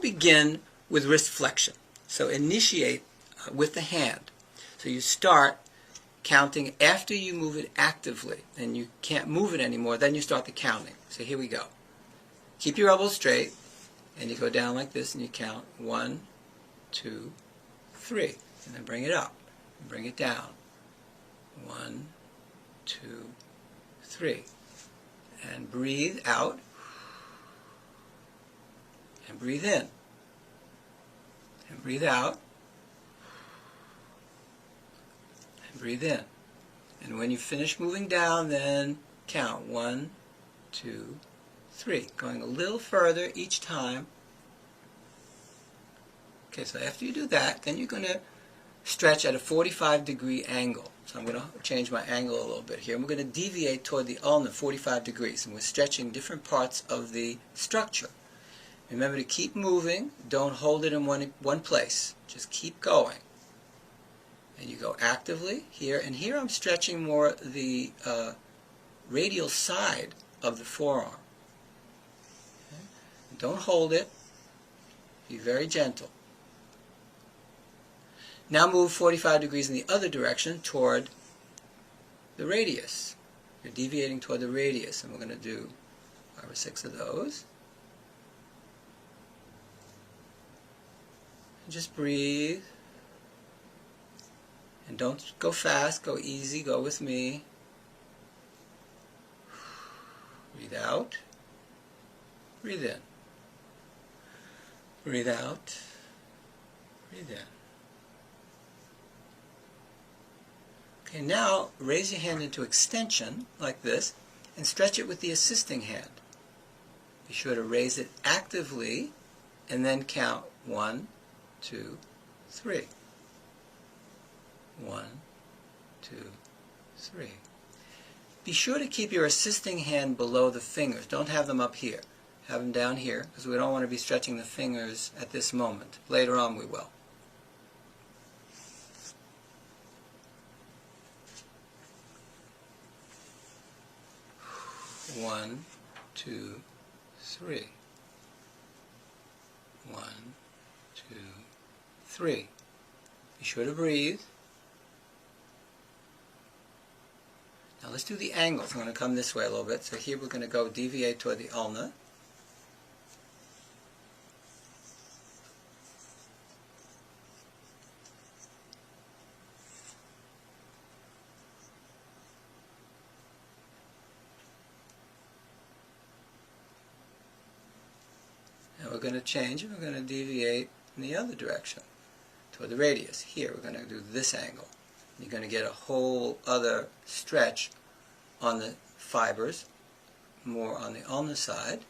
begin with wrist flexion. So initiate with the hand. So you start counting after you move it actively, and you can't move it anymore, then you start the counting. So here we go. Keep your elbows straight, and you go down like this, and you count 1, 2, 3, and then bring it up, and bring it down. 1, 2, 3, and breathe out, and breathe in, and breathe out, and breathe in. And when you finish moving down, then count 1, 2, 3, going a little further each time. Okay, so after you do that, then you're going to stretch at a 45-degree angle. So I'm going to change my angle a little bit here. And we're going to deviate toward the ulna 45 degrees. And we're stretching different parts of the structure. Remember to keep moving. Don't hold it in one place. Just keep going. And you go actively here. And here I'm stretching more the radial side of the forearm. Okay? Don't hold it. Be very gentle. Now move 45 degrees in the other direction toward the radius. You're deviating toward the radius, and we're going to do 5 or 6 of those. And just breathe. And don't go fast, go easy, go with me. Breathe out. Breathe in. Breathe out. Breathe in. Okay, now raise your hand into extension, like this, and stretch it with the assisting hand. Be sure to raise it actively, and then count 1, 2, 3. 1, 2, 3. Be sure to keep your assisting hand below the fingers. Don't have them up here. Have them down here, because we don't want to be stretching the fingers at this moment. Later on we will. One, 2, 3. 1, 2, 3. Be sure to breathe. Now let's do the angles. I'm going to come this way a little bit. So here we're going to go deviate toward the ulna. Now we're going to change it. We're going to deviate in the other direction toward the radius. Here we're going to do this angle. You're going to get a whole other stretch on the fibers, more on the ulnar side.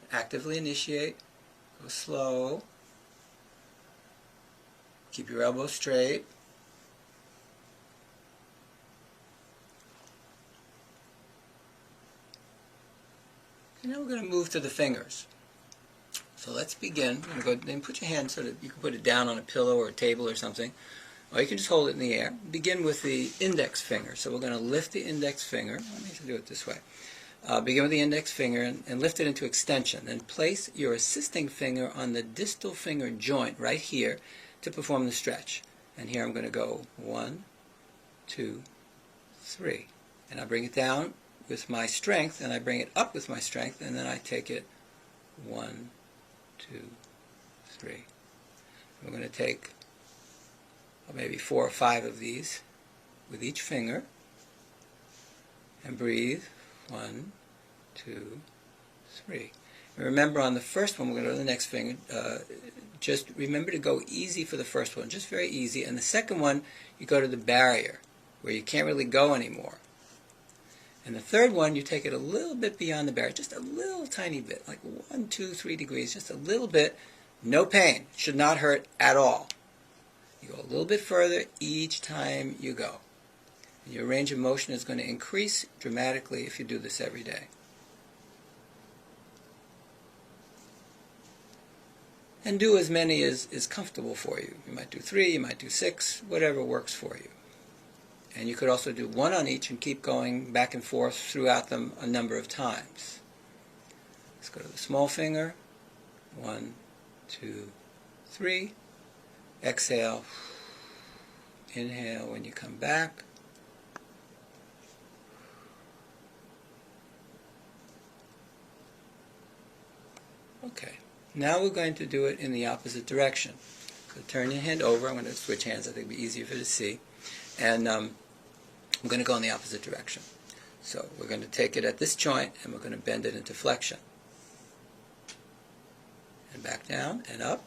Actively initiate. Go slow. Keep your elbows straight. And now we're going to move to the fingers. So let's begin. We're going to go, then put your hand so that you can put it down on a pillow or a table or something. Or you can just hold it in the air. Begin with the index finger. So we're going to lift the index finger. Let me do it this way. Begin with the index finger and lift it into extension. Then place your assisting finger on the distal finger joint right here to perform the stretch. And here I'm going to go 1, 2, 3. And I bring it down with my strength, and I bring it up with my strength, and then I take it 1, 2, 3. We're going to take maybe 4 or 5 of these with each finger, and breathe. 1, 2, 3. And remember, on the first one, we're going to go to the next finger. Just remember to go easy for the first one, just very easy. And the second one, you go to the barrier, where you can't really go anymore. And the third one, you take it a little bit beyond the barrier, just a little tiny bit, like 1, 2, 3 degrees, just a little bit. No pain. Should not hurt at all. You go a little bit further each time you go. And your range of motion is going to increase dramatically if you do this every day. And do as many as is comfortable for you. You might do 3, you might do 6, whatever works for you. And you could also do 1 on each and keep going back and forth throughout them a number of times. Let's go to the small finger. 1, 2, 3. Exhale. Inhale when you come back. Okay, now we're going to do it in the opposite direction. So turn your hand over. I'm going to switch hands. I think it'll be easier for you to see. And I'm going to go in the opposite direction. So we're going to take it at this joint and we're going to bend it into flexion. And back down and up.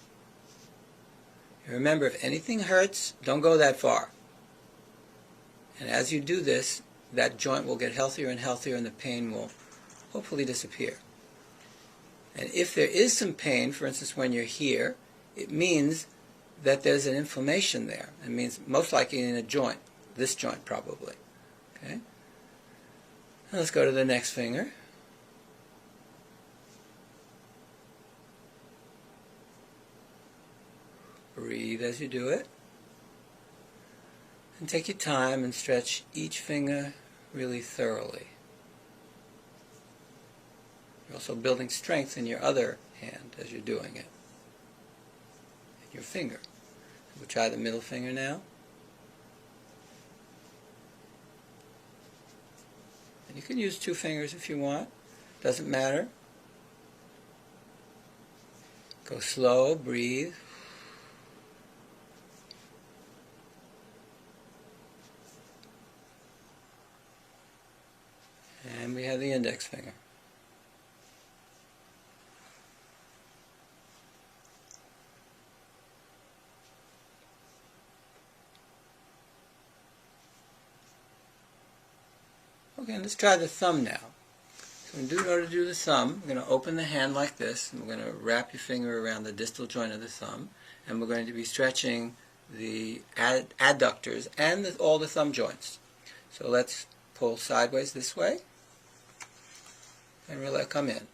And remember, if anything hurts, don't go that far. And as you do this, that joint will get healthier and healthier and the pain will hopefully disappear. And if there is some pain, for instance when you're here, it means that there's an inflammation there. It means most likely in a joint, this joint probably. Okay? Now let's go to the next finger. Breathe as you do it. And take your time and stretch each finger really thoroughly. You're also building strength in your other hand as you're doing it. And your finger. We'll try the middle finger now. And you can use 2 fingers if you want. Doesn't matter. Go slow, breathe. And we have the index finger. Okay, let's try the thumb now. So in order to do the thumb, we're going to open the hand like this, and we're going to wrap your finger around the distal joint of the thumb, and we're going to be stretching the adductors and all the thumb joints. So let's pull sideways this way, and we'll let it come in,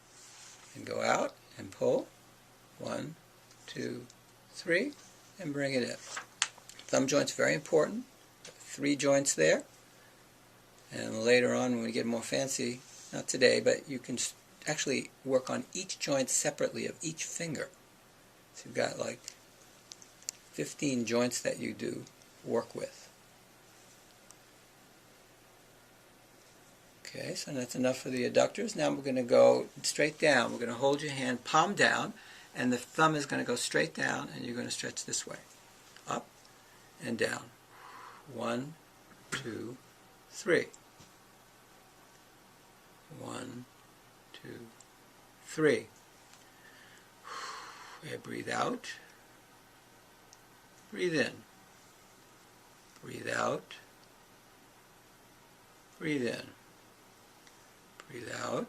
and go out, and pull, 1, 2, 3, and bring it in. Thumb joint's very important, 3 joints there. And later on when we get more fancy, not today, but you can actually work on each joint separately of each finger. So you've got like 15 joints that you do work with. Okay, so that's enough for the adductors. Now we're going to go straight down. We're going to hold your hand palm down, and the thumb is going to go straight down, and you're going to stretch this way. Up and down. 1, 2, 3. 1, 2, 3. Breathe out. Breathe in. Breathe out. Breathe in. Breathe out.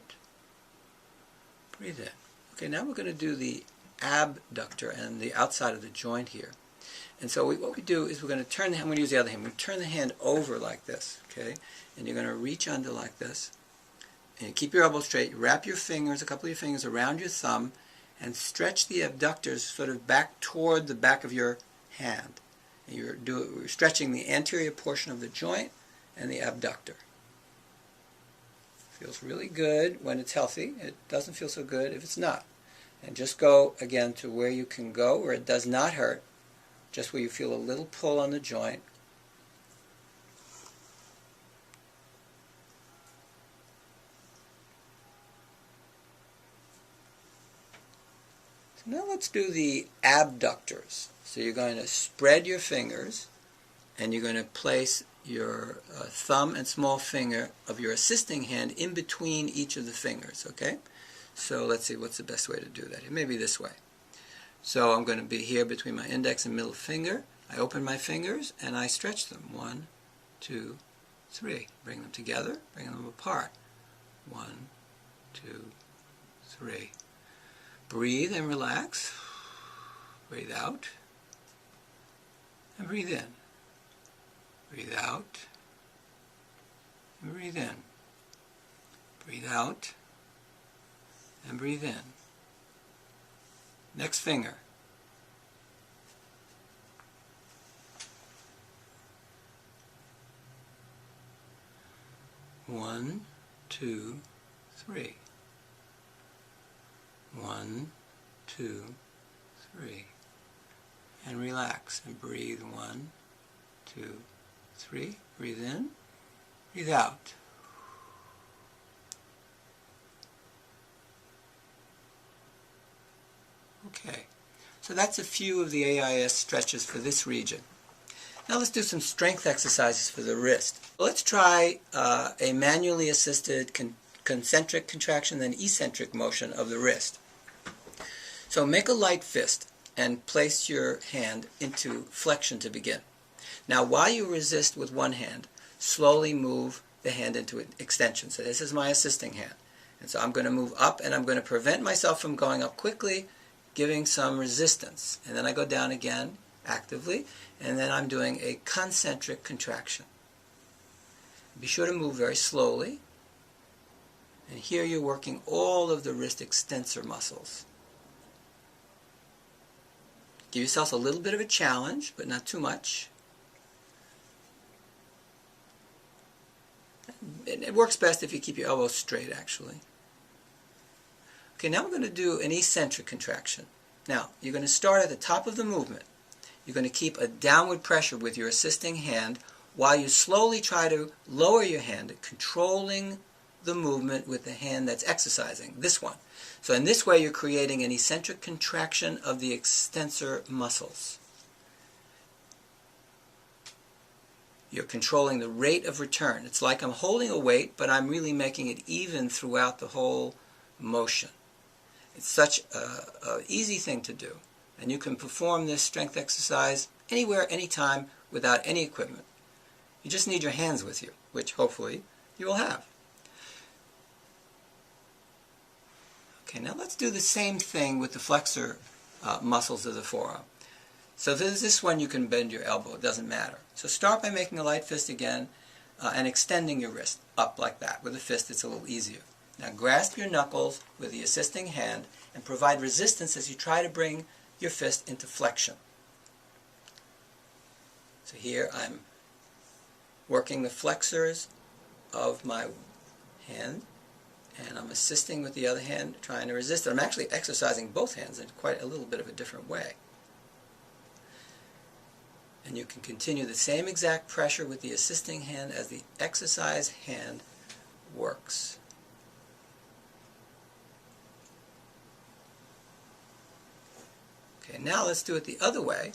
Breathe in. Okay, now we're going to do the abductor and the outside of the joint here. And so what we do is we're going to turn the hand, I'm going to use the other hand, we're going to turn the hand over like this, okay? And you're going to reach under like this. And you keep your elbow straight, you wrap your fingers, a couple of your fingers around your thumb, and stretch the abductors sort of back toward the back of your hand. And you're stretching the anterior portion of the joint and the abductor. Feels really good when it's healthy. It doesn't feel so good if it's not. And just go again to where you can go, where it does not hurt, just where you feel a little pull on the joint. So now let's do the abductors. So you're going to spread your fingers, and you're going to place your thumb and small finger of your assisting hand in between each of the fingers, okay? So let's see, what's the best way to do that? It may be this way. So I'm going to be here between my index and middle finger. I open my fingers and I stretch them. 1, 2, 3. Bring them together, bring them apart. 1, 2, 3. Breathe and relax. Breathe out. And breathe in. Breathe out. And breathe in. Breathe out. And breathe in. Next finger. One, 2, 3. 1, 2, 3. And relax and breathe. 1, 2, 3. Breathe in, breathe out. Okay, so that's a few of the AIS stretches for this region. Now let's do some strength exercises for the wrist. Let's try a manually assisted concentric contraction, then eccentric motion of the wrist. So make a light fist and place your hand into flexion to begin. Now while you resist with one hand, slowly move the hand into extension. So this is my assisting hand. And so I'm going to move up, and I'm going to prevent myself from going up quickly, giving some resistance. And then I go down again actively, and then I'm doing a concentric contraction. Be sure to move very slowly. And here you're working all of the wrist extensor muscles. Give yourself a little bit of a challenge, but not too much. It works best if you keep your elbows straight, actually. Okay, now we're going to do an eccentric contraction. Now, you're going to start at the top of the movement. You're going to keep a downward pressure with your assisting hand while you slowly try to lower your hand, controlling the movement with the hand that's exercising, this one. So in this way, you're creating an eccentric contraction of the extensor muscles. You're controlling the rate of return. It's like I'm holding a weight, but I'm really making it even throughout the whole motion. It's such an easy thing to do. And you can perform this strength exercise anywhere, anytime, without any equipment. You just need your hands with you, which hopefully you will have. Okay, now let's do the same thing with the flexor muscles of the forearm. So this one you can bend your elbow, it doesn't matter. So start by making a light fist again and extending your wrist up like that. With a fist it's a little easier. Now grasp your knuckles with the assisting hand and provide resistance as you try to bring your fist into flexion. So here I'm working the flexors of my hand, and I'm assisting with the other hand, trying to resist it. I'm actually exercising both hands in quite a little bit of a different way. And you can continue the same exact pressure with the assisting hand as the exercise hand works. Okay, now let's do it the other way.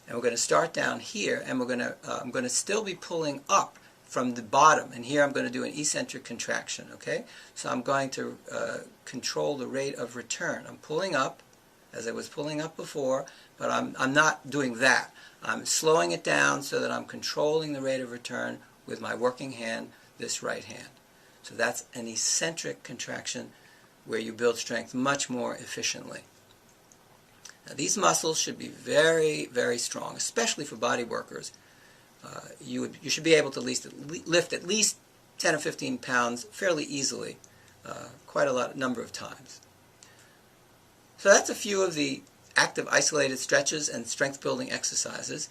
And we're going to start down here, and I'm going to still be pulling up from the bottom. And here I'm going to do an eccentric contraction, okay? So I'm going to control the rate of return. I'm pulling up, as I was pulling up before, but I'm not doing that. I'm slowing it down so that I'm controlling the rate of return with my working hand, this right hand. So that's an eccentric contraction where you build strength much more efficiently. Now, these muscles should be very, very strong, especially for body workers. You should be able to lift at least 10 or 15 pounds fairly easily, quite a number of times. So that's a few of the active isolated stretches and strength building exercises.